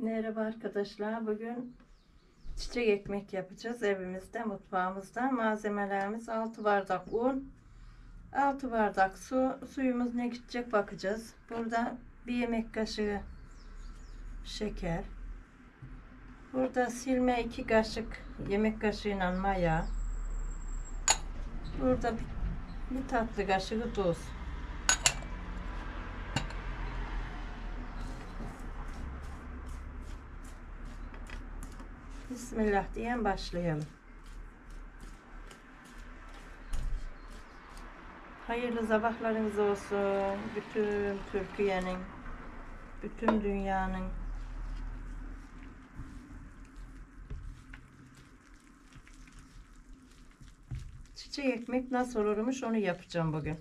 Merhaba arkadaşlar. Bugün çiçek ekmek yapacağız evimizde, mutfağımızda. Malzemelerimiz 6 bardak un, 6 bardak su. Suyumuz ne gidecek bakacağız. Burada 1 yemek kaşığı şeker. Burada silme 2 kaşık yemek kaşığıyla maya. Burada bir tatlı kaşığı tuz. Bismillah diyen başlayalım. Hayırlı sabahlarınız olsun. Bütün Türkiye'nin, bütün dünyanın. Çiçek ekmek nasıl olurmuş onu yapacağım bugün.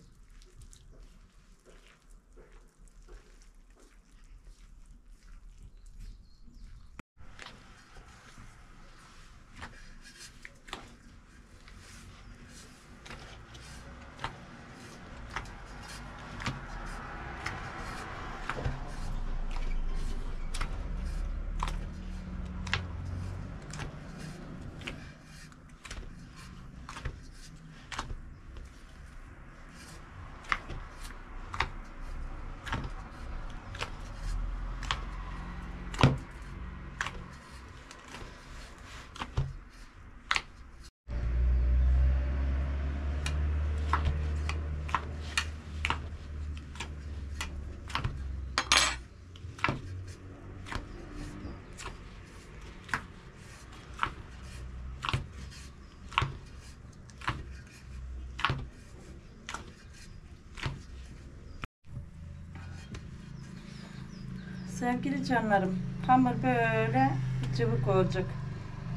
Sevgili canlarım, hamur böyle cıvık olacak.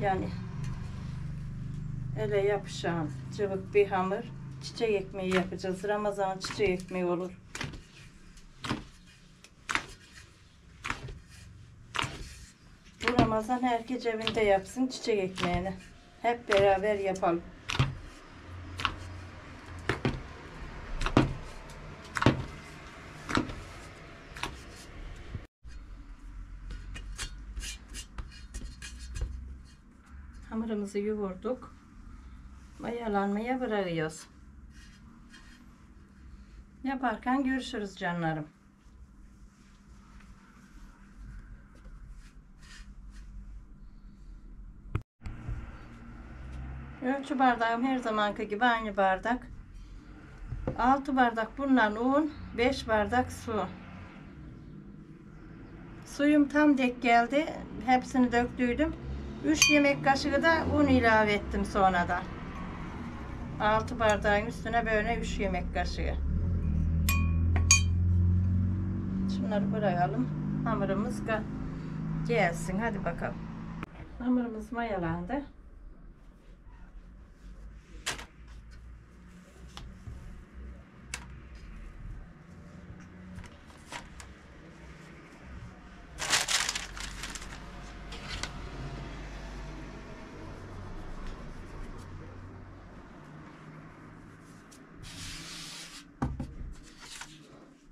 Yani ele yapışan cıvık bir hamur. Çiçek ekmeği yapacağız. Ramazan çiçek ekmeği olur. Bu Ramazan herkes evinde yapsın çiçek ekmeğini. Hep beraber yapalım. Hamurumuzu yoğurduk. Mayalanmaya bırakıyoruz. Yaparken görüşürüz canlarım. Ölçü bardağım her zamanki gibi aynı bardak. 6 bardak bundan un, 5 bardak su. Suyum tam dek geldi. Hepsini döktüydüm. 3 yemek kaşığı da un ilave ettim sonradan. 6 bardağın üstüne böyle 3 yemek kaşığı. Şunları bırakalım. Hamurumuz gelsin. Hadi bakalım. Hamurumuz mayalandı.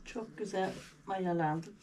Çok güzel mayalandı.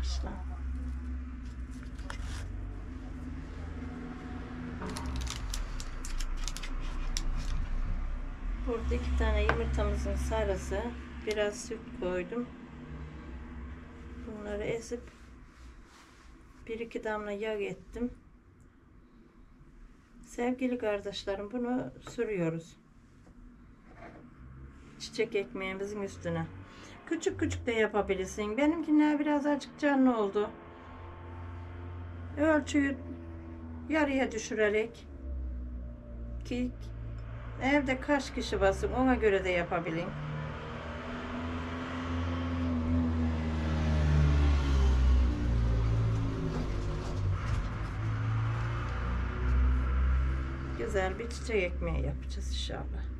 Başla. Burada 2 tane yumurtamızın sarısı, biraz süt koydum. Bunları ezip 1-2 damla yağ ettim. Sevgili kardeşlerim, bunu sürüyoruz çiçek ekmeğimizin üstüne. Küçük küçük de yapabilirsin. Benimkiler biraz azıcık canlı oldu. Ölçüyü yarıya düşürerek ki evde kaç kişi basın ona göre de yapabilin. Güzel bir çiçek ekmeği yapacağız inşallah.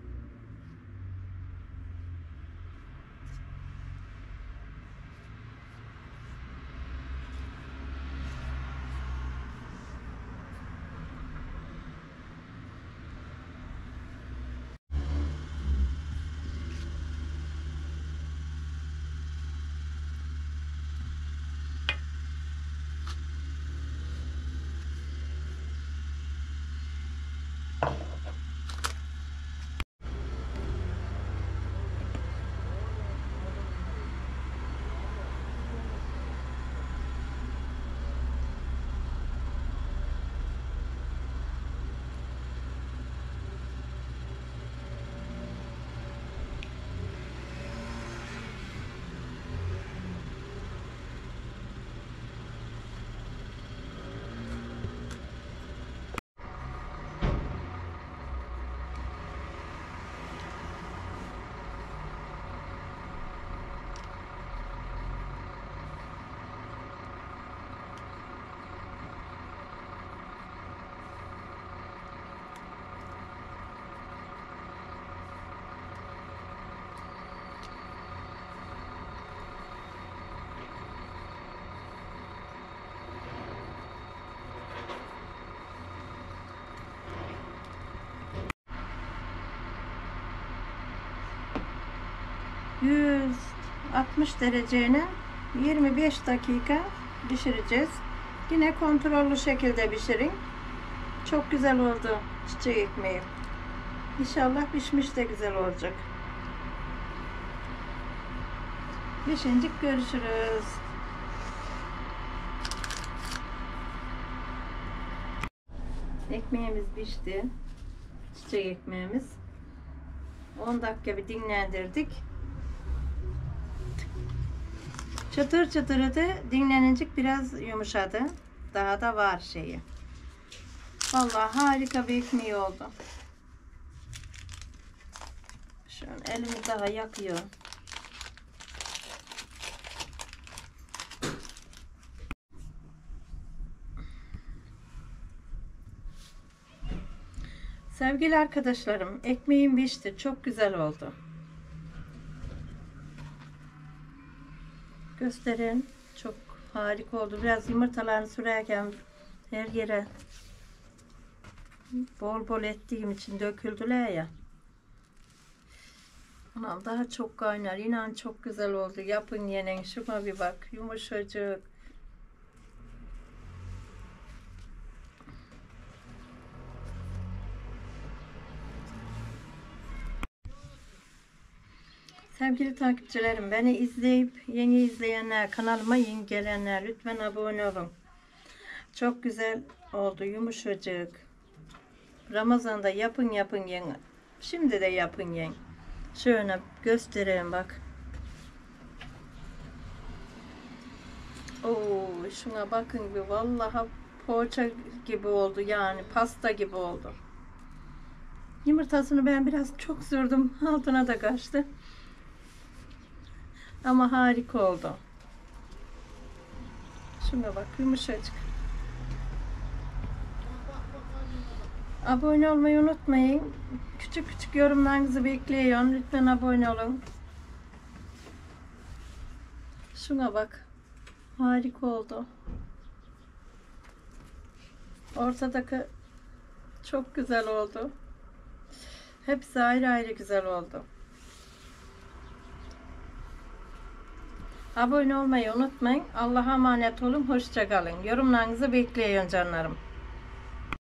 ...160 dereceye 25 dakika pişireceğiz. Yine kontrollü şekilde pişirin. Çok güzel oldu çiçek ekmeği. İnşallah pişmiş de güzel olacak. Pişince görüşürüz. Ekmeğimiz pişti. Çiçek ekmeğimiz. 10 dakika bir dinlendirdik. Çıtır çıtırıdı. Dinlenince biraz yumuşadı. Daha da var şeyi. Vallahi harika bir ekmeği oldu. Şu an elimi daha yakıyor. Sevgili arkadaşlarım, ekmeğim pişti. Çok güzel oldu. Gösterin. Çok harika oldu. Biraz yumurtalarını sürerken her yere bol bol ettiğim için döküldüler ya. Ama daha çok kaynar. İnan çok güzel oldu. Yapın yenen. Şuna bir bak. Yumuşacık. Sevgili takipçilerim, beni izleyip yeni izleyenler, kanalıma yeni gelenler lütfen abone olun. Çok güzel oldu, yumuşacık. Ramazan'da yapın yiyin. Şimdi de yapın yiyin. Şöyle göstereyim bak. Oo, şuna bakın bir, vallahi poğaça gibi oldu, yani pasta gibi oldu. Yumurtasını ben biraz çok sürdüm, altına da kaçtı. Ama harika oldu. Şuna bak, yumuşacık. Abone olmayı unutmayın. Küçük küçük yorumlarınızı bekliyorum. Lütfen abone olun. Şuna bak. Harika oldu. Ortadaki çok güzel oldu. Hepsi ayrı ayrı güzel oldu. Abone olmayı unutmayın. Allah'a emanet olun. Hoşça kalın. Yorumlarınızı bekliyorum canlarım.